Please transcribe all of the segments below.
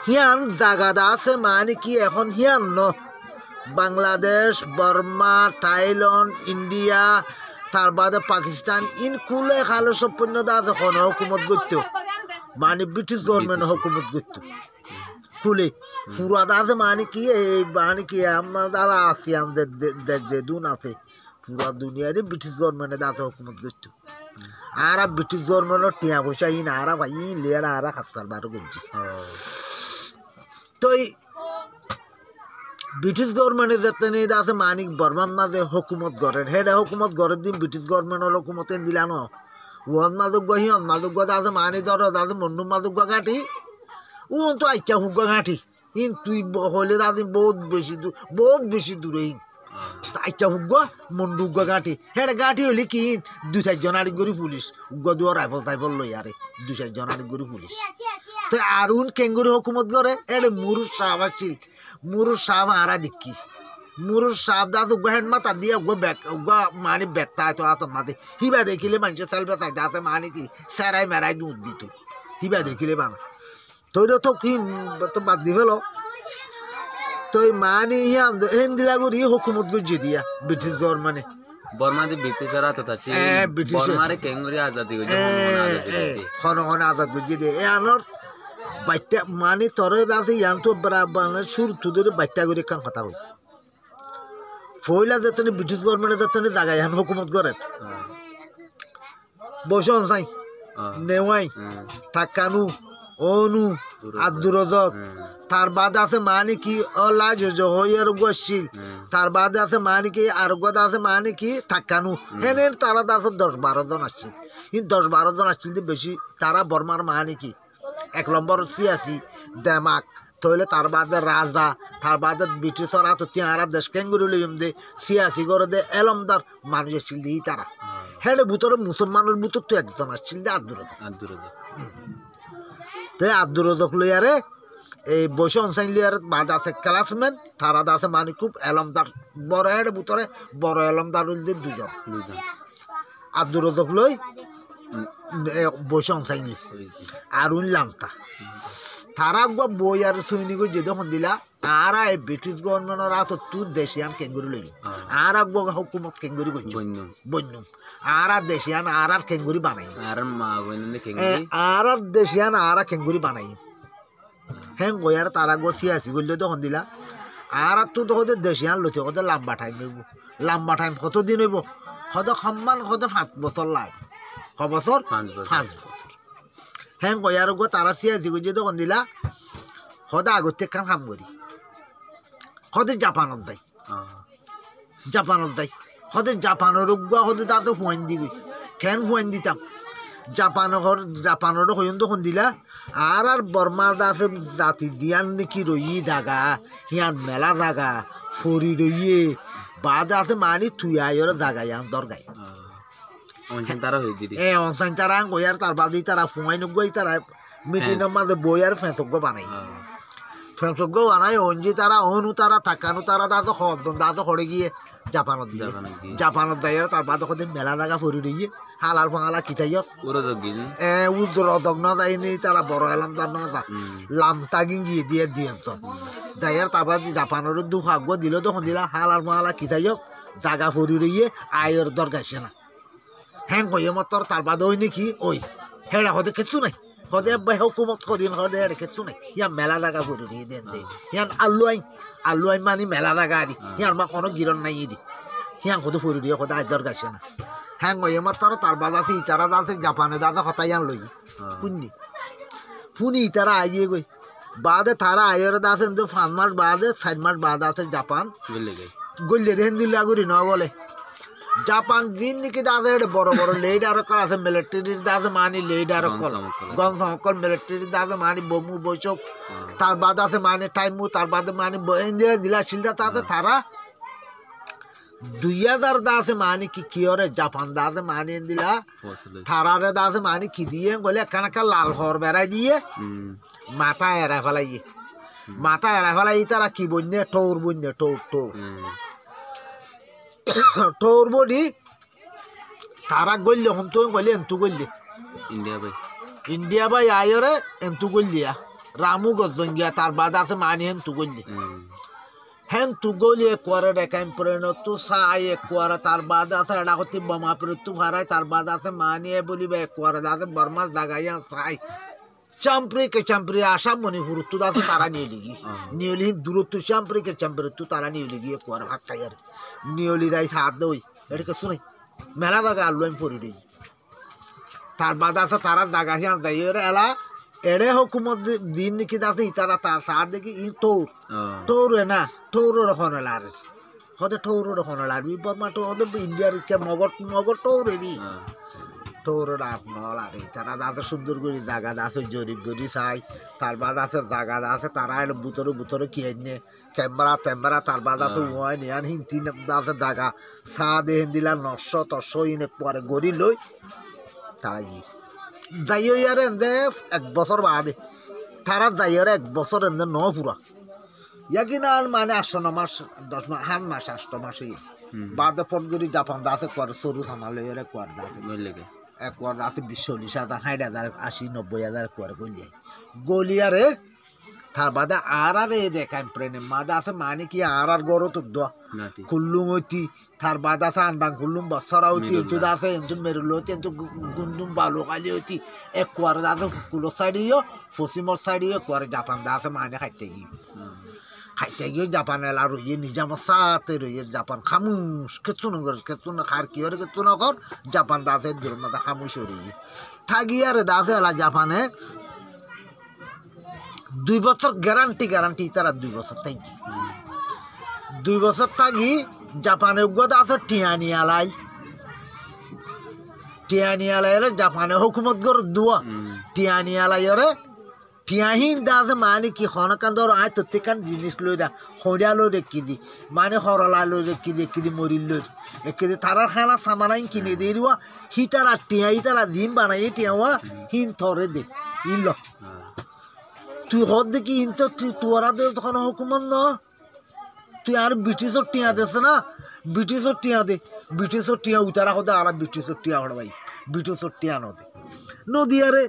হিয়ান জাগাদা আছে মানে কি এখন হিয়ান ন বাংলাদেশ বর্মা থাইল্যান্ড ইন্ডিয়া তার বাদে পাকিস্তান ইন কুলে খালো সম্পূর্ণ দাদা কোন হুকুমত করত মানে ব্রিটিশ গভর্নমেন্ট হুকুমত করত কুলে পুরা দাদা মানে কি এই মানে কি আমরা দাদা আছি আমাদের যে দুন আছে পুরা দুনিয়ারে ব্রিটিশ গভর্নমেন্টে দাদা হুকুমত করত আর ব্রিটিশ গভর্নমেন্টের টিয়া পয়সা ইন আর ভাই লেয়ার আর খাস্তার বারো গেছি তো ব্রিটিশ গভর্নমেন্টে যেতেনি আছে মানিক বর্মার মাঝে হুকুমত গড়ের হেডে হুকুমত গড়ের দিন ব্রিটিশ গভর্নমেন্টের হুকুমতে দিলান ওয়ান মাদুক হিয়ন মাদুক আছে মানি ধর আছে মন্ডু মাদুক ঘাটি ও তো আইকা হুক ঘাটি ইন তুই হলে দাদি বহুত বেশি দূরে ইন আইকা হুক মন্ডু ঘাটি হেডে ঘাটি হলে কি দুই চারজন আড়ি গরি পুলিশ উগ্র দুয়ার রাইফল টাইফল লই আরে দুই চারজন আড়ি গরি পুলিশ তো আর কেঙ্গুরি হুকুমত করে এডে মুরুর সাহাব আছিল মুরুর সাহাব আরা দেখি মুরুর সাহাব দাদু হেড মাথা দিয়ে মানে বেতা তো আতর মাতে হিবা দেখিলে মানুষ চালবে তাই দাঁতে মানে কি সেরাই মেরাই দুধ দিত হিবা দেখিলে বানা তৈরি তো কি তো বাদ দি ফেলো তো মানে হিন্দিলা করি হুকুমত গুজিয়ে দিয়া ব্রিটিশ গভর্নমেন্টে বর্মাতে ব্রিটিশরা তো আছে বর্মারে কেঙ্গুরি আজাদি হন আজাদ গুজিয়ে দিয়ে আনর বাচ্চা মানে তরে দাসে ইয়ান তো মানে সুর তুদের বাচ্চা করে কান কথা বল ফয়লা যেতে ব্রিটিশ গভর্নমেন্টে যেতে জায়গায় এখন হুকুমত করেন বসন সাই নেওয়াই থাকানু অনু আব্দুর রজক তার বাদ আছে মানে কি লাজ হইয়ার গছিল তার বাদ আছে মানে কি আর গদ আছে মানে কি থাকানু হেনে তারা আছে 10-12 জন আসছিল কিন্তু 10-12 জন আসছিল বেশি তারা বর্মার মানে কি 1 নম্বর সিয়াসি দেমাক তাহলে তার বাদে রাজা তার বাদে ব্রিটিশরা তো তিনারা দেশ কেঙ্গুরি লইম দে সিয়াসি করে দে এলমদার মানুষ আসছিল দিই তারা হেডে ভিতরে মুসলমানের ভিতর তো একজন আসছিল দে আব্দুর তাই আব্দুর রজক লইয়ারে এই বসে অনসাইন লিয়ারে বাদ আছে ক্লাসমেন তারা আছে মানে খুব এলমদার বড় হেডে ভিতরে বড় এলমদার হইল দুজন আব্দুর রজক লই বসে অনসাইন লি আর লামতা তারা বই আর সৈনিক যে যখন দিলা আর এই ব্রিটিশ গভর্নমেন্টের তো তুই দেশিয়ান কেঙ্গুরি লইল আর হুকুমত কেঙ্গুরি করছি বন্যম আর দেশিয়ান আর কেঙ্গুরি বানাই আর দেশিয়ান আর কেঙ্গুরি বানাই হ্যাঁ গয়ার তারা সিয়াসি করলে তখন দিলা আর তো তখন দেশিয়ান লইতে কত লম্বা টাইম হইব লম্বা টাইম কতদিন হইব কত সম্মান কত 5 বছর লাগ বছর 5 বছর হ্যাঁ গয়ার তারা সিয়াসি করছে তখন দিলা সদা আগতে কাম করি সদে জাপানত যাই সদে জাপানের সদে তাতে হুয়াইন দিবি খেন হুয়াইন দিতাম জাপানের হইন তখন দিলা আর বর্মার আছে জাতি দিয়ান নাকি রই জাগা হিয়ান মেলা জাগা ফরি রইয়ে বাদ আছে মানে তুই আয়র জাগাই আম দরগাই অনসাইন তারা গয়ার তার বাদি তারা ফুমাই নগই তারা মিটিংয়ের মাঝে বই আর ফেঁচজ্ঞ বানাই ফেঁচজ্ঞ বানাই অঞ্জি তারা অনু তারা থাকানু তারা দাদা দাদা করে গিয়ে জাপানত যাই তার বাদ মেলা জায়গা ফরি রইয়ে হালাল ফাঙালা কিতাইয়স উদ্রদগ্ন যায়নি তারা বড় এলাম তার না লামতা গিয়ে দিয়ে যাই তারপর জাপানের দুঃখাগ্য দিল তখন দিলা হালাল ফাঙালা কিতাইয়স জাগা ফরি রইয়ে আয়ের দরকার না হ্যাঁ কইয়ে মতর তার বাদ ওই নাকি ওই হেডা হতে কিছু নাই হদে হুকুমত কদিন হদে হেডে কিছু নাই ইয়া মেলা জায়গা ফরি রইয়ে দেন দে ইয়ান আলু আইন মানে মেলা জায়গা দি ইয়ার মা কোনো গিরণ নাই দি হিয়াং কত ফরি দিয়ে কত আয় দরকার না হ্যাঁ কইয়ে মতর তার বাদ আছে ইতারা আছে জাপানে দাদা হতাই আন লই ফুনি ইতারা আইয়ে গই বাদে তারা আয়ের দাস 5 মাস বাদে 4 মাস বাদ আছে জাপান গল্লে দেন দিল্লা গুরি ন বলে জাপান জিন নাকি দাদা বড় বড় লিডার কল আছে মিলিটারির দাদা মানে লিডার কল গঞ্জ সকল মিলিটারির দাদা মানে বমু বৈশক তার বাদ আছে মানে টাইমু তার বাদে মানে ইন্ডিয়া দিলা শিলদা তাতে তারা 2000 দাসে মানে কি ওরে জাপান দাসে মানে দিলা তারারে দাসে মানে কি দিয়ে বলে কানাকা লাল হর বেড়াই দিয়ে মাথা এরা ফেলাই তারা কি বন্যে টোর বন্যে টোর টোর বডি তারা গল্লে হন তো গলে এন্তু গল্লে ইন্ডিয়া ভাই আয়রে এন্তু গল্লিয়া রামু গজঙ্গিয়া তার বাদ আছে মানি হেন তু গলি হেন তু গলি একবারে রেখাইম পড়েন তু সাই একবারে তার বাদ আছে এটা করতে বোমা পড়ে তু ভাড়াই তার বাদ আছে মানিয়ে বলিবে একবারে আছে বর্মাস দাগাইয়া সাই চাম্পরি আসাম মণিপুর তু আছে তারা নিয়ে লিগি নিয়লি দূরত্ব চাম্পরি তু তারা নিয়ে লিগি একবারে ভাগ খাই আর নিয়লি রাই হাত দই এটাকে শুনাই মেলা দাগা আলু আমি পড়ি দিই তার বাদ আছে তারা দাগাইয়া দেয় এলা এড়ে হুকুমত দিন নাকি দাসে ইতারা তার সার দেখি ই টৌরে না টৌর খনলার হতে টৌর খনলার বর্মা তো ওদের ইন্ডিয়ার ইচ্ছা মগর টৌরে দি টৌর রাত নলার তারা দাসে সুন্দর করে জাগা দাসে জরিপ করি চাই তার বাদ আছে জাগা আছে তারা এটা বুতরে কি আনে ক্যামেরা তার বাদ আছে ওয়াই নিয়ান হিন্তি দাসে জাগা চা দেহেন দিলা 900 ইনে পরে গড়ি লই তারা কি যাইও ইয়ার এনে 1 বছর বাদে তারা যাইয়ার 1 বছর এনে ন পুরা ইয়াকি না মানে 8 মাস 10 মাস 7 মাস 8 মাস বাদে ফোন করি জাপান দাসে করে সরু সামালে এর কোয়ার দাসে বললেকে এক কোয়ার দাসে 20-40,000 60,000 80-90,000 কোয়ার গলিয়ারে তার বাদে আর এই রেখাইম প্রেনে মাদা আছে মানে কি আর গরো তো দ খুল্লুম হইতি তার বাদ আছে আন্দাং খুল্লুম বছরা হইতি এন্তু দাসে এন্তু মেরুল হইতি এন্তু গুন্দুম বালু কালি হইতি এক কোয়ার দাসে কুলো সাইডিও পশ্চিমর সাইডিও কোয়ার জাপান দাসে মানে খাইতে গিয়ে জাপান এলা রইয়ে নিজামর সাথে রইয়ে জাপান খামুশ কেতু না খার কি হরে কেতু না কর জাপান দাসে দূর মাথা খামুশ রইয়ে থাকি আর দাসে এলা জাপানে 2 বছর গ্যারান্টি তারা 2 বছর থাকি 2 বছর থাকি জাপানে উগত আছে টিয়ানিয়ালাই জাপানে হুকুমত গর দুয়া টিয়ানিয়ালাইরে টিয়াহিন দাসে মানে কি হনকান্দর আয় তত্তিকান জিনিস লই দা হরিয়া লই রেখি দি মানে হরলা লই রেখি দি মরিল লই রেখি দি তারা খানা সামানাইন কিনে দিবা হিতারা টিয়াইতারা ডিম বানাই টিয়াওয়া হিন থরে দে ইল তুই হদ দেখি ইনতো তোরা দে তখন হুকুমত ন তুই আর ব্রিটিশর টিয়া দেছে না ব্রিটিশর টিয়া উতারা হদে আর ব্রিটিশর টিয়া হড় ভাই ব্রিটিশর টিয়া নদী আরে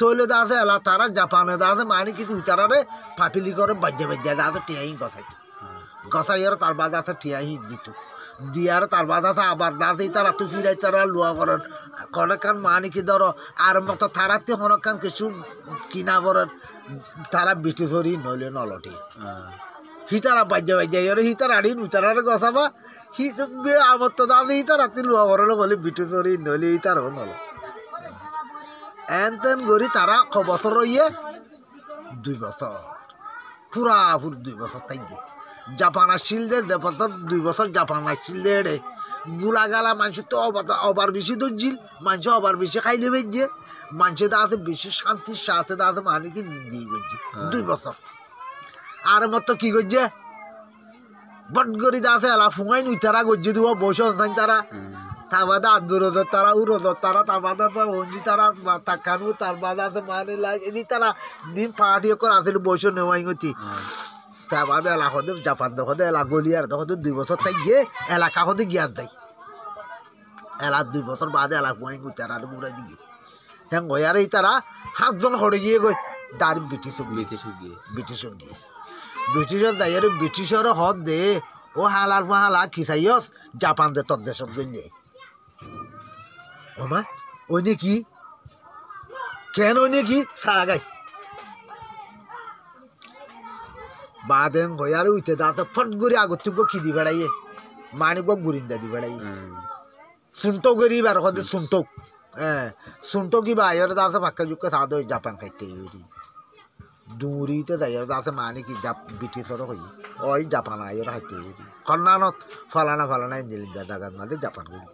তৈলে দাসে এলা তারা জাপানে দাসে মানে কিছু উতারারে ফাপিলি করে বাজ্যা দাসে টিয়াই গসাই আর তার বাদ আছে টিয়াই দিত দিয়ার তার বাদ আছে আবার দাসেই তারা তু ফিরাই তারা লুয়া করেন কনেকান মানে কি ধরো আর মতো তারাতে হনকান কিছু কিনা করেন তারা ব্রিটিশরই নইলে নলটি হিতারা বাজ্যা হিতার আড়িন উতারারে গসাবা আমার তো দাদা হিতারাতে লুয়া করেন বলে ব্রিটিশরই নইলে হিতারও নল এন গড়ি তারা বছর রইয়ে 2 বছর পুরাপুর 2 বছর থাকি জাপান আসছিল দে 2 বছর জাপান আসছিল দে গুলা গালা মানুষ তো অবার বেশি দর্জিল মানুষ অবার বেশি খাইলে বেজে মানুষের দাসে বেশি শান্তির সাথে দাসে মানে কি জিন্দিগি করছে 2 বছর আর মতো কি করছে বট গড়ি দাসে এলা ফুঙাই নুই তারা গজ্জে দিব বসে অনসাইন তারা তার বাদে আদুরদ তারা উরদ তারা তার বাদে অঞ্জি তারা তাকানু তার বাদে আছে মানে লাগে তারা দিন পাহাড়িও করে আসলে বসে নেওয়াই গতি তার বাদে এলাকা হতে জাপান দেখতে এলা গলিয়ার দেখতে 2 বছর তাই গিয়ে এলাকা হতে গিয়ার দেয় এলা 2 বছর বাদে এলাকা গুয়াই গই তারা ঘুরাই দিকে হ্যাঁ গয়ার এই তারা 7 জন হরে গিয়ে গই তার ব্রিটিশর দাইয়ারে ব্রিটিশর হদ দে ও হালার মাহালা খিসাইয়স জাপান দে তোর দেশত গইলে ওমা ওই নাকি কেন ওই নাকি সাগাই বাদেন গয়ার উইতে দাঁত ফট করে আগত কি দি বেড়াইয়ে মানিক গুরিন্দা দি বেড়াইয়ে শুনতো গরি বার হদে শুনতো শুনতো কি বাইর দাসে ফাঁকা যুক্ত সাদে জাপান খাইতে দূরিতে যাইয়ার দাসে মানে কি ব্রিটিশর হই ওই জাপান আইর খাইতে কন্যানত ফালানা ইঞ্জিলিন্দা জায়গার মাঝে জাপান করি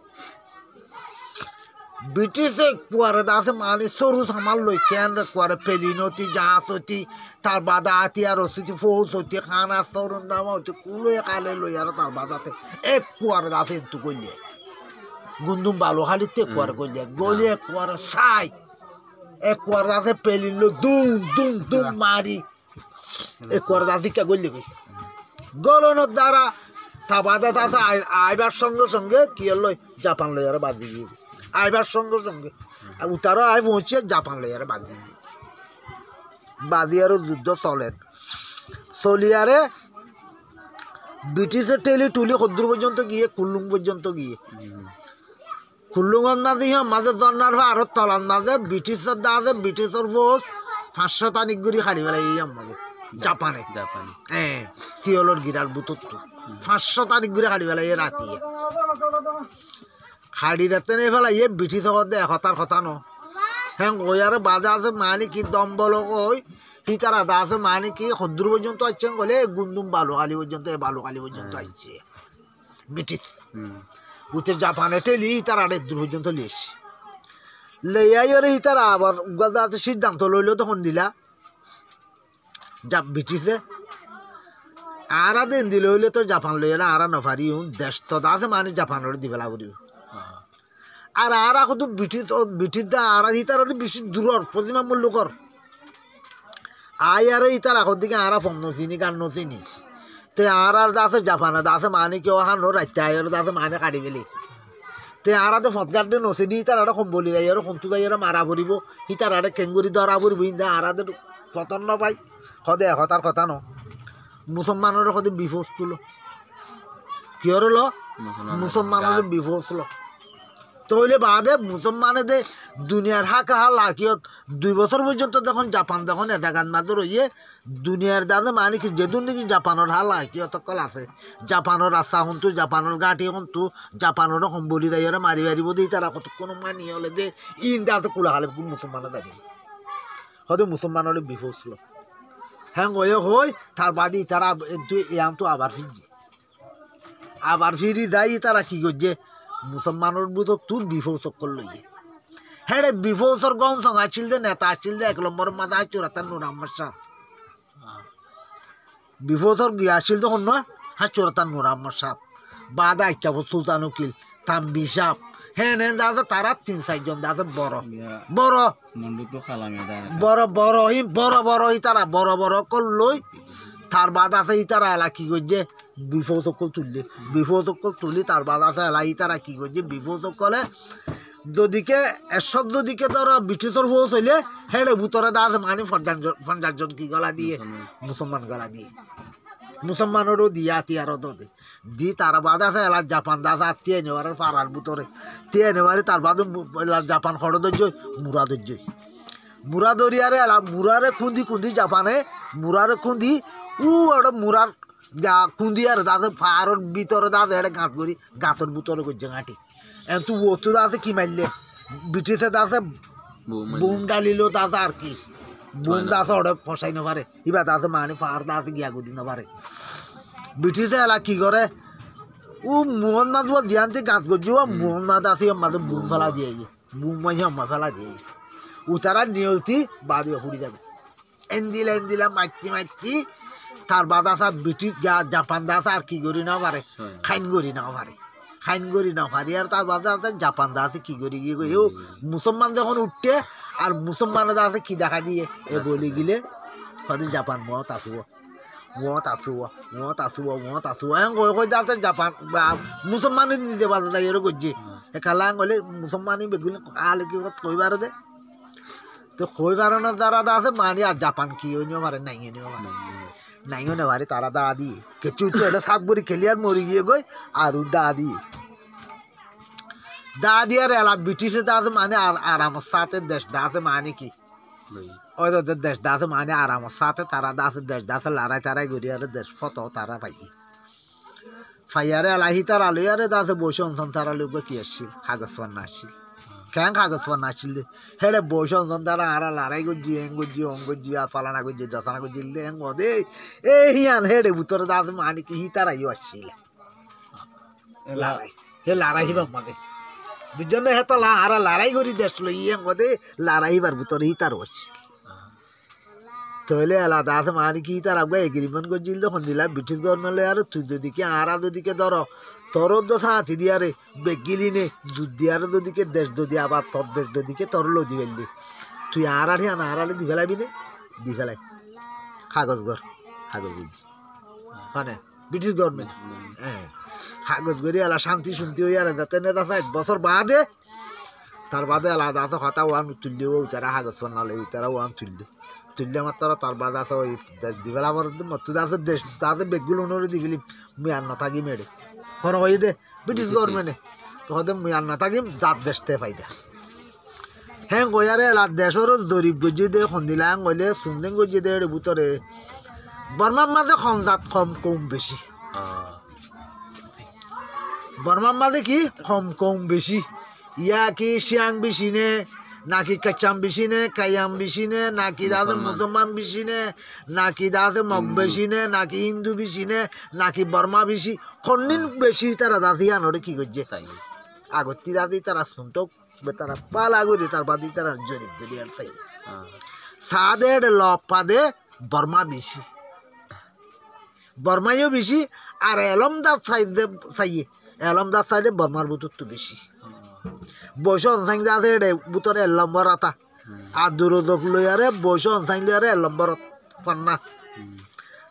ব্রিটিশে কুয়ারে দাসে মানে সরু সামাল লই কেন কুয়ারে পেলিনতি জাহাজ হতি তার বাদা হাতিয়ার হতি ফৌজ হতি খানা সরুন দাম হতি কুলো কালে লই আর তার বাদা আছে এক কুয়ারে দাসে এন্তু কইলে গুন্দুম বালু খালিতে কুয়ারে কইলে গলিয়ে কুয়ারে সাই এক কুয়ারে দাসে পেলিন লো দুম মারি এক কুয়ারে দাসে কে গইলে কই গলনের দ্বারা তা বাদা দাসে আইবার সঙ্গে কি লই জাপান লই আর বাদি দিয়ে আইবার সঙ্গে উতারও আই পৌঁছে জাপান লই আর বাদি বাদিয়ারও যুদ্ধ চলেন চলিয়ারে ব্রিটিশের টেলি টুলি কদ্দুর পর্যন্ত গিয়ে কুল্লুং পর্যন্ত গিয়ে কুল্লুঙের মাঝে মাঝে জন্নার আরো তলার মাঝে ব্রিটিশের দা আছে ব্রিটিশের ফোর্স 500 তানিক গুড়ি হারি বেড়াই আমাকে জাপানে হ্যাঁ সিওলোর গিরার বুতর 500 তানিক গুড়ি হারি বেড়াই রাতি হাড়ি দেখতে নেই ফেলা ইয়ে ব্রিটিশ দে একতার কথা ন হ্যাঁ ওই আর বাজা আছে মানে কি দম্বল ওই হিতার আদা আছে মানে কি সদ্দুর পর্যন্ত আসছেন বলে গুন্দুম বালুকালি পর্যন্ত বালুকালি পর্যন্ত আসছে ব্রিটিশ উত্তর জাপানে টেলি তার আড়ে দূর পর্যন্ত লিস লেয়াইরে হিতারা আবার গাদাতে সিদ্ধান্ত লইল তখন দিলা যা ব্রিটিশে আরা দিন দিল হইলে তো জাপান লইয়া আরা নফারি দেশ তো আছে মানে জাপানের দিবেলা করি আর আরা কত ব্রিটিশ দা আরা হিতারা বেশি দূর পশ্চিমা মূল্যকর আয়ারে ইতার আগর দিকে আরা ফম নচিনি গান নচিনি তে আর আছে জাপানে আছে মানে কেউ হানো রাইতে আয়ার আছে মানে কাটি ফেলি তে আরাতে ফটগার্ডে নচিনি ইতার আরে কম্বলি যাই আর কমতু যাই আর মারা পড়িব ইতার আরে কেঙ্গুরি ধরা পড়িব ইন্দা আরাতে ফতন নপাই সদে এশতার কথা ন মুসলমানের সদে বিফোজ তুলো কিহর ল মুসলমানের বিফোজ ল তইলে বাদে মুসলমানে দে দুনিয়ার হাকা লাকিয়ত 2 বছর পর্যন্ত যখন জাপান যখন এজাগান মাঝে রইয়ে দুনিয়ার দাদে মানে কি যেদিন নাকি জাপানের হাল লাকিয়ত কল আছে জাপানের রাস্তা হন্তু জাপানের গাঁটি হন্তু জাপানের সম্বলি দাইরে মারি মারিব দিই তারা কত কোনো মানি হলে যে ইন দাতে কুলা হালে মুসলমানের দাবি হয়তো মুসলমানের বিফসল হ্যাঁ ওই হই তার বাদি তারা ইয়াম তো আবার ফিরি যাই তারা কি করছে মুসলমানের বুধ তোর বিফৌসক করলো হ্যাঁ রে বিফৌসর গন সঙ্গ আছিল দে নেতা আছিল দে 1 নম্বর মাথা চোরাতার নুর আহমদ শাহ বিফৌসর গিয়া আছিল তখন নয় হ্যাঁ চোরাতার নুর আহমদ শাহ বাদা ইচ্ছা সুলতান উকিল তাম্বি সাহ হ্যাঁ নেন আছে তারা 3-4 জন আছে বড় বড় বড় বড় বড় বড় তারা বড় বড় করলই তার বাদ আছে ইতারা এলা কি করছে বিফৌসকল তুললে বিফৌসকল তুলি তার বাদ আছে এলা ইতারা কি করছে বিফৌসকলে যদিকে এসব যদিকে ধরো ব্রিটিশের ফৌজ হইলে হেড়ে ভূতরে দা আছে মানে 50 জন কি গলা দিয়ে মুসলমান গলা দিয়ে মুসলমানেরও দিয়ে আতিয়ারও দে দি তার বাদ আছে এলা জাপান দা আছে আত্মীয় নেওয়ার পাড়ার ভূতরে তে নেওয়ারে তার বাদে জাপান খড় ধৈর্য মুরা ধৈর্য মুরা দরিয়ারে এলা মুরারে খুন্দি জাপানে মুরারে খুন্দি ওটা মুরার খুন্দি আর দাদা পাহাড়ের ভিতরে দাদা এটা গাঁত করি গাঁতের ভিতরে করছে গাঁটি এত ও তো আছে কি মারলে ব্রিটিশে দাসে বুম ডালিল দাসে আর কি বুম দাসে ওটা ফসাই না পারে এবার দাসে মানে পাহাড় দাসে গিয়া করি না পারে ব্রিটিশে এলা কি করে ও মোহন মাছ দিয়ান্তে গাঁত করছি ও মোহন মাছ আছে আমাদের বুম ফেলা দিয়ে বুম মাঝে আমার ফেলা দিয়ে ও তারা নিয়লতি বাদিয়ে ফুড়ি যাবে এন্দিলা মাইতি তার বাদ আসা ব্রিটিশ জাপান দাস আর কি করি না পারে খাইন করি না পারি আর তার বাদ আছে জাপান দাসে কি করি গিয়ে ও মুসলমান যখন উঠতে আর মুসলমানের দাসে কি দেখা দিয়ে এ বলি গিলে কদিন জাপান মত আসুব এখন কই দাসে জাপান মুসলমানই নিজে বাজে যাই এরকম করছে একালা গলে মুসলমানই বেগুলি কালে কি কইবার দে তো কইবার না যারা আছে মানে আর জাপান কি নিও পারে নাই নিও পারে নাইও না ভারে তারা দা দিয়ে কিছু এটা সাপ বড়ি খেলি আর মরি গিয়ে গই আর দা দিয়ে আর এলা ব্রিটিশে দা আছে মানে আরামের সাথে দেশ দা আছে মানে কি ওই দেশ দা আছে মানে আরামের সাথে তারা দা আছে দেশ দা আছে লড়াই করি আর দেশ ফত তারা ফাইয়ারে এলাহি তারা লইয়ারে দা আছে বসে অনশন তারা লোক কি আসছিল কাগজ পান্না আসছিল কেন কাগজ পান্না আসছিল হেড়ে বসে অনশন তারা আরা লড়াই করছি এং করছি অং করছি আর পালানা করছি দশানা করছি এং দে এ হিয়ান হেড়ে ভিতরে দা আছে মানে কি তারাইও আসছিল লড়াই হিবার মানে দুজনে হেতা আরা লড়াই করি দেশ লই এং দে লড়াই হিবার ভিতরে তার আসছিল তাহলে আলাদা আছে মানে কি তার আগে এগ্রিমেন্ট করছিল তখন দিলা ব্রিটিশ গভর্নমেন্ট আর তুই যদিকে আরা যদিকে ধরো তোর দশা হাতি দিয়ারে বেগিলি নে দুধ দিয়ারে যদিকে দেশ যদি আবার তোর দেশ যদিকে তোর লদি ফেললি তুই আড়াড়ি আনা আড়ালে দি ফেলাবি নে দি ফেলাই কাগজ বুঝছি মানে ব্রিটিশ গভর্নমেন্ট হ্যাঁ কাগজ করি এলা শান্তি শুনতে হই আর যাতে নেতা 1 বছর বাদে তার বাদে আলাদা আছে কথা ওয়ান তুললে ও তারা কাগজ বানালে তারা ওয়ান তুললে তুললে মাত্র তার বাদ আছে ওই দিবেলা বড় মতো আছে দেশ তাদের বেগগুলো অনুরোধ দিবলি মুই আর না থাকি মেরে কোন হয়ে দে ব্রিটিশ গভর্নমেন্টে তো মুই আর না থাকি জাত দেশতে পাইবে হ্যাঁ গয়ারে এলা দেশেরও জরিপ গজি দে সন্দিলাং গলে সুন্দর গজি দে ভিতরে বর্মার মাঝে জাত কম বেশি বর্মার মাঝে কি কম বেশি ইয়া কি শিয়াং বেশি নে নাকি কাচাম বেশি নে কায়াম বেশি নে নাকি দাদে মুসলমান বেশি নে নাকি দাদে মগ বেশি নে নাকি হিন্দু বেশি নে নাকি বর্মা বেশি খন্ডিন বেশি তারা দাদিয়ানোরে কি করছে আগতি দাদি তারা শুনতো তারা পালা করি তার বাদি তারা জরিপ করি আর চাই সাদের লপাদে বর্মা বেশি বর্মাইও বেশি আর এলমদার সাইডে চাইয়ে এলমদার সাইডে বর্মার বুতুর তো বেশি বৈশ অনসাইন আছে বুতরে এলম্বর আতা আর দূরদক লইয়ারে বৈশ অনসাইন লইয়ারে এলম্বর পান্না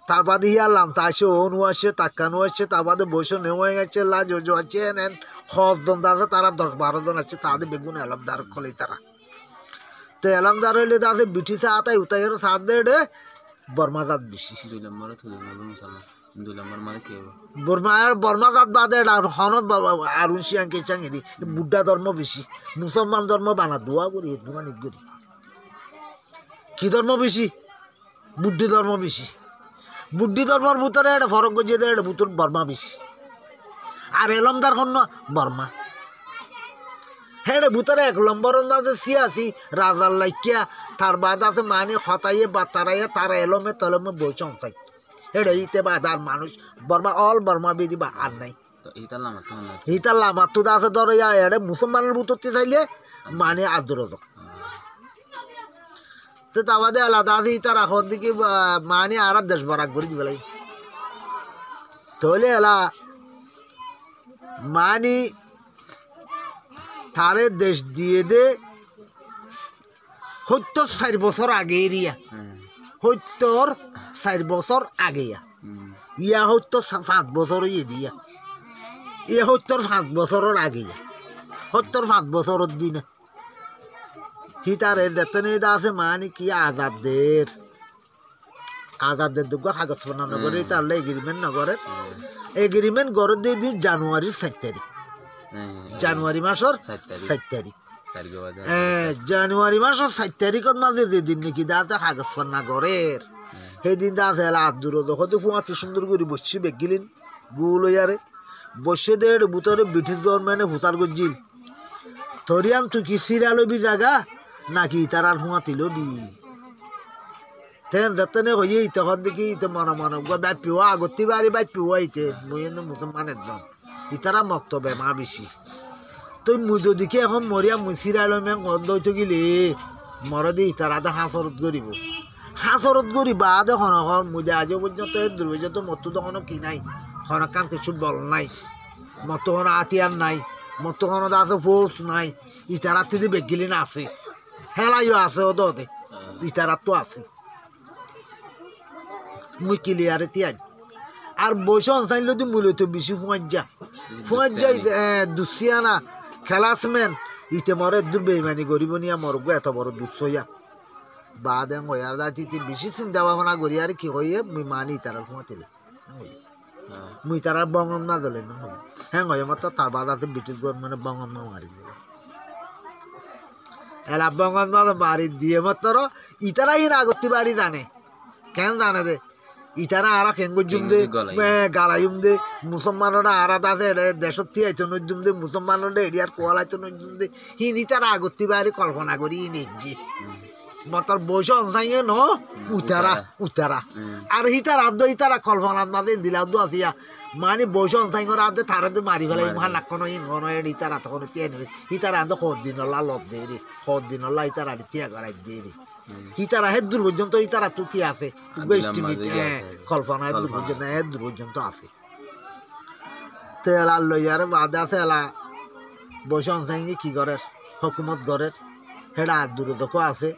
তার বাদে ইয়া লামতা আসে অনু আসে তাক্কানো আসে তার বাদে বৈশ নেওয়া গেছে লা জো আছে নেন হজ দন্দা আছে তারা 10-12 জন আছে তাদের বেগুন এলমদার খলে তারা তো এলমদার হইলে আছে ব্রিটিশ আতাই উতাইয়ের সাথ দে বর্মা জাত বেশি 2 নম্বরে থুলে মুসলমান 2 নম্বর মানে কি বর্মা জাত বাদে হনত আর শিয়াঙ্কে চাঙ্গি বুদ্ধা ধর্ম বেশি মুসলমান ধর্ম বানা দোয়া করি দোকানি করি কি ধর্ম বেশি বুদ্ধি ধর্ম বেশি বুদ্ধি ধর্মের ভিতরে এটা ফরক গজিয়ে দেয় এটা ভিতর বর্মা বেশি আর এলমদার খন বর্মা হ্যাঁ ভিতরে 1 নম্বর আছে সিয়াসি রাজার লাইকিয়া তার বাদ আছে মানে হতাইয়ে বা তারাইয়া তারা এলমে তলমে বসে অংশাই এটা ইতে বাদ আর মানুষ বর্মা অল বর্মা বেরি বা আর নাই হিতার লামা তো আছে ধরো ইয়া এটা মুসলমানের ভিতরতে চাইলে মানে আদর তো তা বাদে আলাদা আছে ইতার এখন দিকে মানে আর দেশ বরাক করে দিবে লাগে তাহলে এলা মানে তারে দেশ দিয়ে দে 4 বছর আগে এরিয়া 4 বছর আগে ইয়া 5 বছর ইয়ে দিয়া ইয়ে 5 বছরের আগে 5 বছরের দিনে কি তারে দেতনে আছে মানে কি আজাদের দুঃখ কাগজ পত্র নগরে তার এগ্রিমেন্ট নগরে এগ্রিমেন্ট গড় দিয়ে দিন জানুয়ারির 7 তারিখ জানুয়ারি মাসের 7 তারিখ জানুয়ারি মাসের 7 তারিখত মাঝে যেদিন নাকি দাতে কাগজ পত্র নগরের সেই দিন আছে এলা দূর দেখতে ফুয়াতে সুন্দর করে বসছি বেগিলেন গুল ইয়ারে বসে দেড় ভিতরে ব্রিটিশ গভর্নমেন্টে ভূতার গজিল থরিয়ান তুই কি সিরিয়ালবি জায়গা নাকি তার ফুয়াতি লবি তেন যাতে হয়ে তখন দেখি মনে মনে ব্যাপিও আগতি বাড়ি ব্যাপিও আইতে মুই মুসলমান একজন ইতারা মক্তবে মা বেশি তুই মুই যদি এখন মরিয়া মুই সিরিয়ালমে দইত গেলে মরদি ইতারা তো হাঁসরত করিব হাঁসরত করি বাদ এখন মুই আজ পর্যন্ত দুর্বর্যন্ত মতো তখন কি নাই হনকান কিছু বল নাই মতো হন আতিয়ার নাই মতো হন আছে ফোর্স নাই ইতারা যদি বেগিলি না আছে হেলাইও আছে ও দতে ইতারা তো আছে মুই ক্লিয়ারে তিয়াই আর বসে অনসাইন যদি মূলত বেশি ফুঁয়াজ যাই দুসিয়ানা খেলাসমেন ইতে মরে দূর বেইমানি গরিব নিয়া মরব এত বড় দুঃসইয়া বাদে হইয়ার দাঁতিতে বেশি চিন্তা ভাবনা করি আর কি হইয়ে মুই মানি তারা ফুঁয়াতিলে মুই তারা বঙ্গম না দলে না হ্যাঁ হয়ে মতো তার বাদ আছে ব্রিটিশ গভর্নমেন্টে বঙ্গম না মারি দিল এলা বঙ্গম না মারি দিয়ে মাত্র ইতারা হিন আগতি বাড়ি জানে কেন জানে দে ইতারা আরা কেঙ্গুজুম দে গালাইম দে মুসলমানরা আরাদা আছে দেশত আইতো নজুম দে মুসলমানরা এরিয়ার কোয়ালাইতো নজুম দে হিন ইতারা আগতি বাড়ি কল্পনা করি নেজি মতর বৈশ অনসাইয়ে ন উতারা আর হিতার আদ্য ইতারা কল্পনার মাঝে দিলাদ্দ আসিয়া মানে বৈশ অনসাইঙ্গর আদ্য তারাতে মারি ফেলাই মহা নাকন ইনগন ইতারা তখন তিয়া নেবে ইতারা আদ্য দিনলা লব দে রে দিনলা ইতারা তিয়া করাই দে রে ইতারা হে দূর পর্যন্ত ইতারা তো কি আছে এস্টিমেট কল্পনা দূর পর্যন্ত দূর পর্যন্ত আছে তেলা লইয়ার বাদ আছে এলা বৈশ অনসাইঙ্গে কি করের হুকুমত গড়ের হেডা দূরদক আছে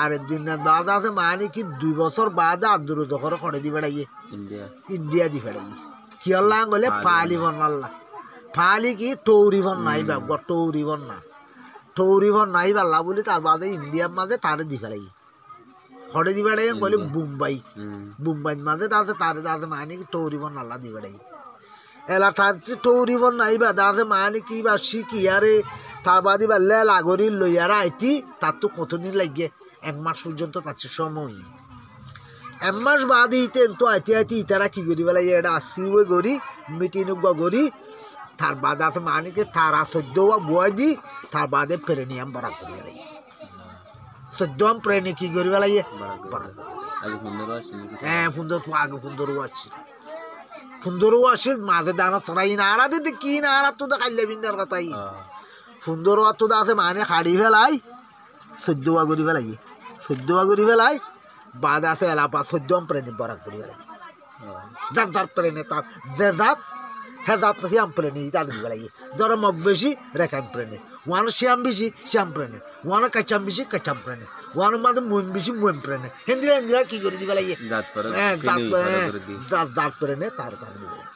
আর দিনের বাদ আছে মানে কি 2 বছর বাদে আর দূরদখর করে দি বেড়াইয়ে ইন্ডিয়া দি বেড়াইয়ে কি আল্লাহ বলে পালি বনাল্লা পালি কি টৌরিবন নাই বাবা টৌরিবন নাই বাল্লা বলি তার বাদে ইন্ডিয়ার মাঝে তারে দি ফেলাই হরে দিবাড়াই বলে মুম্বাই মুম্বাই মাঝে দাসে তারে দাসে মানে কি টৌরিবন নাল্লা দিবাড়াই এলাকাতে টৌরিবন নাইবা দাসে মানে কি বা শিখি আরে তার বাদি বা লাগরি লইয়ারা আইতি তার তো কতদিন লাগে 1 মাস পর্যন্ত তার সময় 1 মাস বাদে ইতেন তো আইতে আইতে ইতারা কি করি বেলা এটা আসি ওই গড়ি মিটিং গড়ি তার বাদে আছে মানে কি তারা 14 বয় দি তার বাদে প্রেনিয়াম বড় করি বেলাই 14 প্রেনি কি করি বেলা হ্যাঁ সুন্দর আছে সুন্দর আছে মাঝে দানা সরাই না আর দিতে কি না আর তো দেখাইলে বিন্দার কথাই সুন্দর তো আছে মানে হাড়ি ফেলাই 14 করি বেলাই 14 করি বেলাই বাদ আছে এলাপা 14 প্রেনি বড় করি বেলাই যার প্রেনে তার যে জাত হেজাত শ্যাম প্রেনি তার দি বেলাই ধর মগ বেশি রেখাম প্রেনে ওয়ান শ্যাম বেশি শ্যাম প্রেনে ওয়ান কাচাম বেশি কাচাম প্রেনে ওয়ান মাঝে মুন বেশি মুন প্রেনে হিন্দিরা কি করে দি বেলাই জাত প্রেনে তার তার দি বেলাই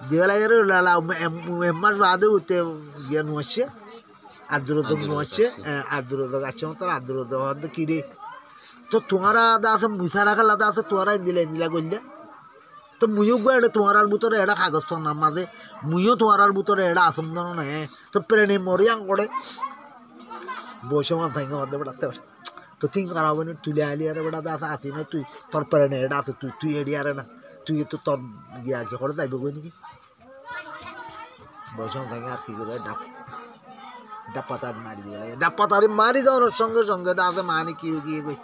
দিবেলাই এর লালা এমাস বাদে উতে জ্ঞান হচ্ছে আদ্রদম হচ্ছে আদ্রদক আছে তোর আদ্রদক হতে কি রে তো তোমারা দাস মুসা রাখা লাদা আছে তোরা ইন্দিলা করলে তো মুইও গেড়ে তোমার ভিতরে এটা কাগজ তো নাম মাঝে মুইও তোমার ভিতরে এটা আসম না তো প্রেনে মরিয়াং করে বসে আমার ভাইঙ্গা মধ্যে বেড়াতে পারে তো তিন করাবো না তুলে আলি আরে বেড়াতে আসা আসি না তুই তোর প্রেনে এটা আছে তুই এড়ি আরে না তুই তো তোর গিয়া কি করে যাইব কই নাকি বসে আমার ভাইঙ্গা আর কি করে ডাপ্পাতারি মারি দিবে ডাপ্পাতারি মারি দেওয়ার সঙ্গে সঙ্গে দাসে মানে কি গিয়ে কই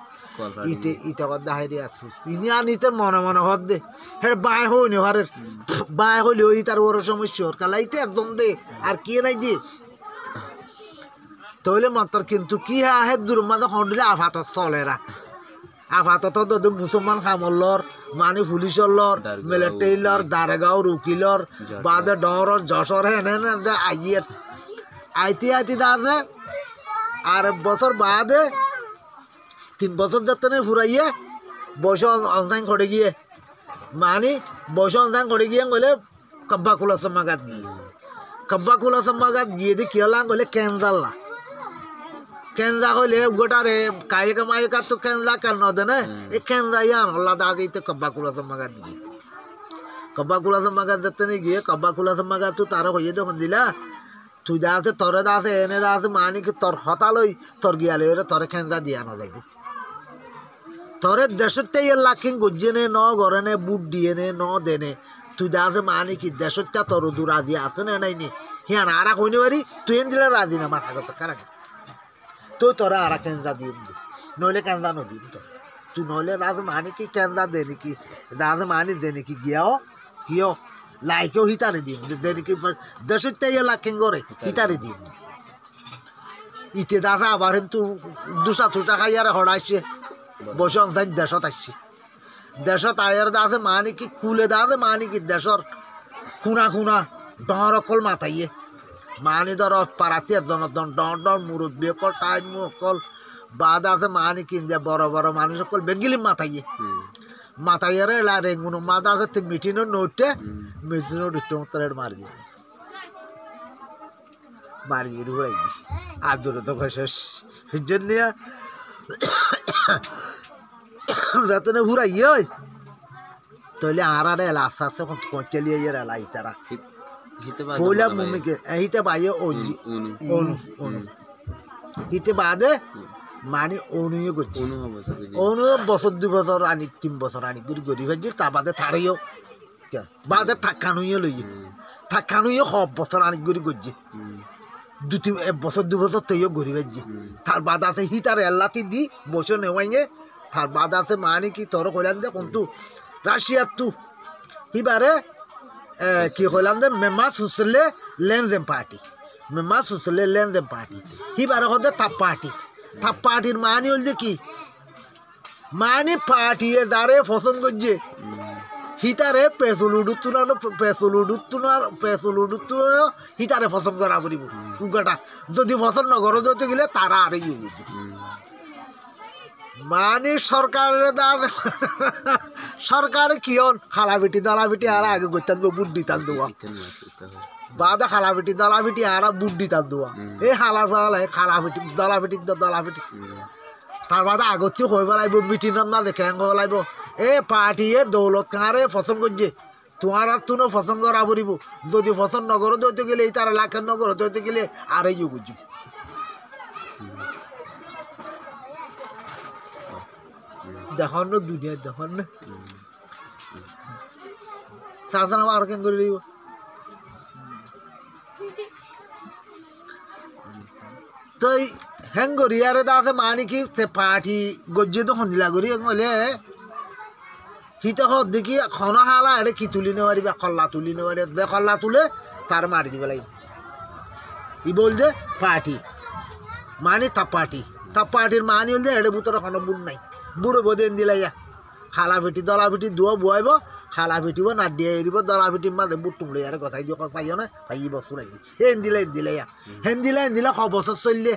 ইতে কথা হাইরে আসছিস ইনি আর নিতের মনে হর দে হ্যাঁ বায় হইনি হরের বায় হইলে ওই তার ওর সমস্যা ওর কালাইতে একদম দে আর কে নাই দিয়ে তাহলে মাত্র কিন্তু কি হ্যাঁ দূর মাঝে হন্ডলে আফাত চলেরা আফাত তো মুসলমান খামলর মানে পুলিশর মিলিটারির দারগাঁওর উকিলর বাদে ডর যশোর হেনে আইয়ের আইতে দাদে আর বছর বাদে 3 বছর যাতে না ফুরাইয়ে বয়স অনলাইন করে গিয়ে মানে বয়স অনলাইন করে গিয়ে গেলে কব্বা খোলা সম্মাগাত গিয়ে দি কি হলাম গেলে কেনজা হলে গোটারে কায়িকা মায়িকা তো কেনজা কেন দেনে এই কেনজা ইয়ান হল্লা দাদি তো কব্বা খোলা সম্মাগাত গিয়ে কব্বা খোলা সম্মাগাত যাতে না গিয়ে কব্বা খোলা সম্মাগাত তো তারা হইয়ে দেখুন দিলা তুই দা আছে তরে দা আছে এনে দা আছে মানে কি তোর হতালই তোর গিয়ালে তোরে কেনজা দিয়া না যাইব তোরে দেশতে লাখিং গজ্জেনে ন গরেনে বুট দিয়েনে ন দেনে তুই দা আছে মানে কি দেশটা তোর দূর রাজি আছে না নাই নি হিয়ান আরা কইনে পারি তুই এন দিলে রাজি না মাথা কথা কারা তুই তোরা আরা কেনজা দিয়ে নইলে কেনজা নদী তুই নইলে দা আছে মানে কি কেনজা দে নাকি দা আছে মানে দে নাকি কিয় লাইকেও হিতারে দিম দে নাকি দেশতে লাখিং গরে হিতারে দিম ইতে দা আছে আবার কিন্তু দুসা তুটা খাইয়ারে হড়াইছে বসে অনলাইন দেশত আসছি দেশত আয়ের দাসে মানে কি কুলে দাসে মানে কি দেশর খুনা ডর অকল মাথাইয়ে মানে ধর পারাতে ডর মুরব্বী অকল টাইম অকল বাদ আছে মানে কি বড় মানুষ অকল বেঙ্গিলি মাথাইয়ারে এলা রেঙ্গুনো মাদা আছে মিটিনের নোটে মিটিনের ডিস্ট্রিক্ট মারি দিয়ে ঘুরাই আর দূরে তো শেষ জন্য যাতে না ঘুরাইয়ে তাহলে আর এলা আস্তে আস্তে চলিয়ে এলা ইতারা পয়লা মমিকে হিতে বাইয়ে অনু হিতে বাদে মানে অনুয়ে করছে অনু বছর 2 বছর আনি 3 বছর আনি গড়ি ভাজি তা বাদে থারিও বাদে থাকানুয়ে লইয়ে থাকানুয়ে সব বছর আনি গড়ি করছে 2 বছর তৈও গড়ি ভাজি তার বাদ আছে হিতার এল্লাতি দি বসে নেওয়াইয়ে তার বাদ আছে মানে কি তোর কইলাম যে কোনটু রাশিয়া তু হিবারে কি কইলাম যে মেমা সুসলে লেনজেম পার্টি হিবারে হদে তাপ পার্টির মানে হল যে কি মানে পার্টি এ দাঁড়ে পছন্দ করছে হিতারে পেসুল উডুত্তু হিতারে পছন্দ করা করিব উগাটা যদি পছন্দ নগর দিতে গেলে তারা আর মানে সরকারে কি খালাবিটি দলাবিটি আর আগে করতে বুট দিতাম দেওয়া বাদে খালাবিটি দলাবিটি আর বুট দিতাম দেওয়া এই হালার ফালা খালাবিটি দলাবিটি তার বাদে আগত হইব লাগব মিটিংত না দেখে হব লাগব এ পার্টিয়ে দৌলত খাঁরে পছন্দ করছে তোমার আর তুনো পছন্দ করা পড়িব যদি পছন্দ নগর দইতে গেলে তার লাখের নগর দইতে গেলে আর এই বুঝি দেখান না দুনিয়া দেখান না শাসনা আর কেন করে দিব তো হেঙ্গরিয়ারে দাসে মানি কি তে পার্টি গজ্জে তো হন্দিলা করি বলে হিতে হদ দেখি খন হালা এটা কি তুলি নেওয়ারি বা খল্লা তুলি নেওয়ারি খল্লা তুলে তার মারি দিব লাগবে ই বল যে পার্টি মানে তা পার্টির মানি হল যে এড়ে ভিতরে কোনো বুট নাই বুড়ো বোধেন দিলাইয়া খালা পিটি দলা পিটি দুয়া বুয়াইব খালা পিটিব না দিয়ে এরিব দলা পিটির মাঝে বুট টুমড়ে আর কথাই দিয়ে পাইও না পাই বস্তু লাগি হেন দিলে হেন দিলে ক বছর চললে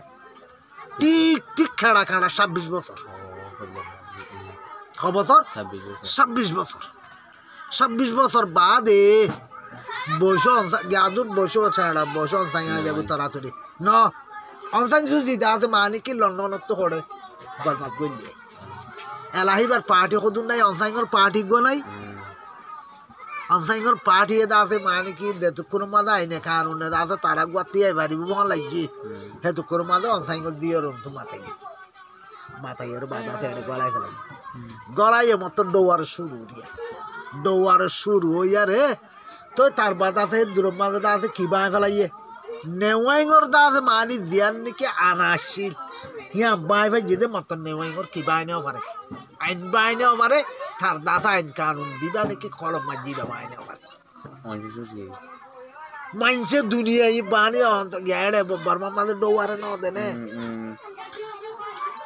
ঠিক ঠিক খেড়া 26 বছর ক বছর 26 বছর বাদে বয়স গাদুর বয়স অনসাই যাবো তাড়াতাড়ি ন অনসাইন সুজি আছে মানে কি লন্ডনত তো করে গলমাত গলিয়ে এলাহিবার পার্টি কদুন নাই অনসাইঙ্গর পার্টি গো নাই অনসাইঙ্গর পার্টি এদা আছে মানে কি দেতুকুর মাদা আইনে কারণ আছে তারা গুয়াতি আইবারিব মন লাগি হেতুকুর মাদা অনসাইঙ্গর দিয়ে রন্তু মাথায় বাধা ফেড়ে গলায় ফেলাই গলায় মতো ডৌয়ার শুরু হইয়া রে তো তার বাদ আছে দূর মাঝে আছে কিবা ফেলাইয়ে নেওয়াইঙ্গর দা আছে মানি দিয়ার নাকি আনাসিল হিয়া বাই ভাই যেতে মতো নেওয়াইঙ্গর কিবা আইনেও পারে আইন বাইনেও পারে তার দাস আইন কানুন দিবা নাকি কলম মাছ দিবা বাইনেও পারে মাইনসে দুনিয়া ই বানি গেড়ে বর্মা মাঝে ডৌয়ারে ন দেনে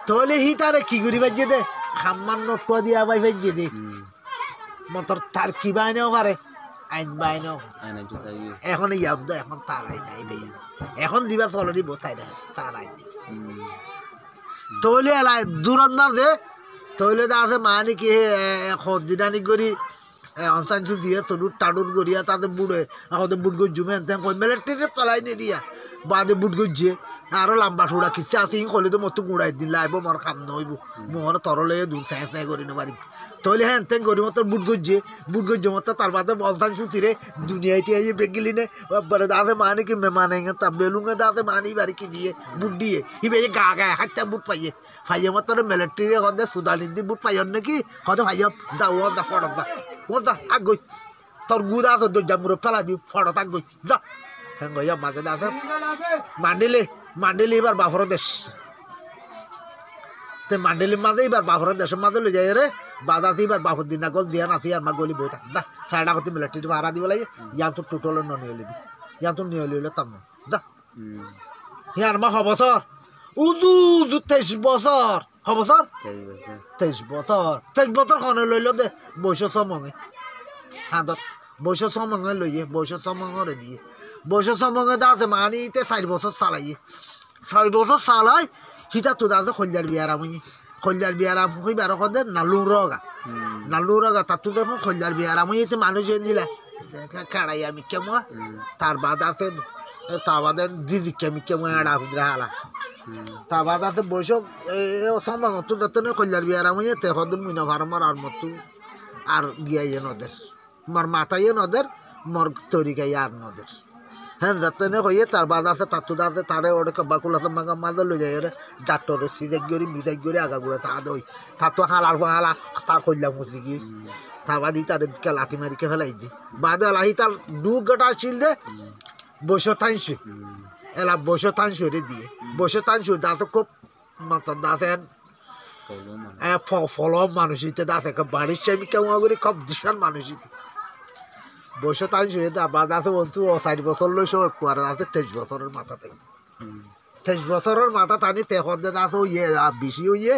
তাহলে হি তারে কি করি ভাই যেতে খাম্মান নোটুয়া দিয়া ভাই ভাই যেতে মতর তার কি বাইনেও পারে আইন বাইনেও এখন ইয়াদ এখন তার আইন নাই ভাইয়া এখন দিবা চলরি বোথাই না তার আইন তাহলে এলাই দূরত না যে তাহলে আছে মানে কি দিনানি করি অনসাইনসু দিয়ে তরুর টাডুর গড়িয়া তাদের বুড়ে আমাদের বুট গজ্জুমে কই মিলিটারি ফেলাই নি দিয়া বাদে বুট গজ্জে আরো লম্বা ঠোড়া কিচ্ছে আছে কলে তো মতো গুড়াই দিন লাইব মোর খাম নইব মোহর তরলে দূর সাই করি না পারি তাহলে হ্যাঁ তেন করি মতো বুট গজ্জে মতো তার বাদে অনসাইনসু সিরে দুনিয়াটি আইয়ে বেগিলি নে বড় দাদে মানে কি মেহমান আएंगे तब बेलूंगा दादे मानी बारी की दिए बुट दिए ही बे गा हात्ता बुट फाइए मत मिलिटारी हदे सुदानी दी बुट फाइय ने की हदे फाइय जा वो दा आग गई তোর গুড়া তো জামুর ফেলা দি ফটো তাক গই যা হ্যাঁ গইয়া মাঝে আছে মান্ডেলি এবার বাফর দেশ তে মান্ডেলি মাঝে এবার বাফর দেশের মাঝে লই যায় রে বাদাতি এবার বাফর দিন গল দিয়া নাতি আর মা গলি বই থাক যা সাইডা করতে মিলিটারি ভাড়া দিব লাগে ইয়া তো টোটাল নিয়ে লিবি ইয়া তো নিয়ে লইলে তাম যা ইয়ার মা হবছর উদু 23 বছর হবছর 23 বছর খনে লইল দে বয়স সমঙ্গে হাত বয়স সমঙ্গে লইয়ে বয়স সমঙ্গরে দিয়ে বয়স সমঙ্গে দাসে মানিতে 4 বছর চালাইয়ে 4 বছর চালাই হিতা তো দাসে খলজার বিয়ারাম হইবার কদে নালু রগা তাতু দেখো খলজার বিয়ারাম হইতে মানুষ দিলা কাড়াই আমি কেমন তার বাদ আছে তা বাদে দিদি কেমন এড়া হুদরা হালা তা বাদ আছে বয়স সম্ভব তো যতনে খলজার বিয়ারাম হইয়ে তে হদুন মিনা ফার্মার আর মতো আর গিয়াইয়ে নদের মোর মাথাইয়ে নদের মোর তরিকাই আর নদের হ্যাঁ যতনে হইয়ে তার বাদ আছে তাতু দাতে তারে ওরে বাকুল আছে মাগা মাদল লই যায় রে ডাক্তারে সিজাক গরি মিজাক গরি আগা গুড়া তা দই তাতো হালার হালা তা কইলা মুসি কি তা বাদি তারে কে লাথি মারি কে ফেলাই দি বাদে লাহি তার দু গটা ছিল দে বসে থাইছি এলা বসে থাইছি রে দিয়ে বসে থাইছি দাতো খুব মাতা দাতেন ফল মানুষিতে দাসে বাড়ির সামি কেমন করে খুব ভীষণ মানুষিতে বসে থাইছি বাদ আছে বলতো 4 বছর লইস আর আছে 23 বছরের মাথাতে 23 বছরের মাথা টানি তেহর দে আছে ইয়ে বেশি হইয়ে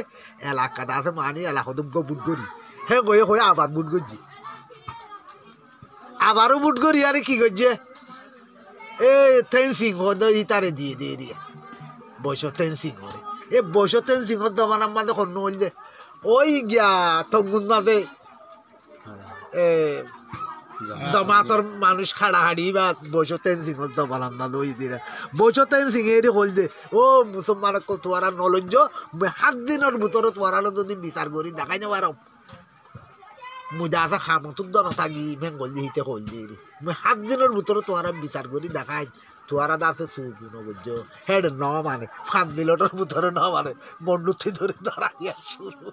এলাকাটা আছে মানি এলাকা বুট করি হ্যাঁ গিয়ে হয়ে আবার বুট করছি আবারও বুট করি আরে কি করছে এই ফেন্সিং ইতারে দিয়ে বয়স ফেন্সিং করে এ বয়স ফেন্সিং দমানার মাঝে কন্য বলছে ওই গিয়া তঙ্গুন মাঝে জমাতর মানুষ খাড়াহাড়ি বা বসো তেন সিং দবালান্দা লই দিলে বসো তেন সিং এর হল দে ও মুসলমান তোয়ারা নলঞ্জ 7 দিনের ভিতরে তোয়ারা যদি বিচার করি দেখাই না পারো মুদা আছে খামতুক দন থাকি বেঙ্গল দিতে হল দি 7 দিনের ভিতরে তোয়ারা বিচার করি দেখাই তোয়ারা দাসে সুগুণ বুঝছ হেড ন মানে 5 মিনিটের ভিতরে ন মানে বন্ধুত্ব ধরে ধরা দিয়া শুরু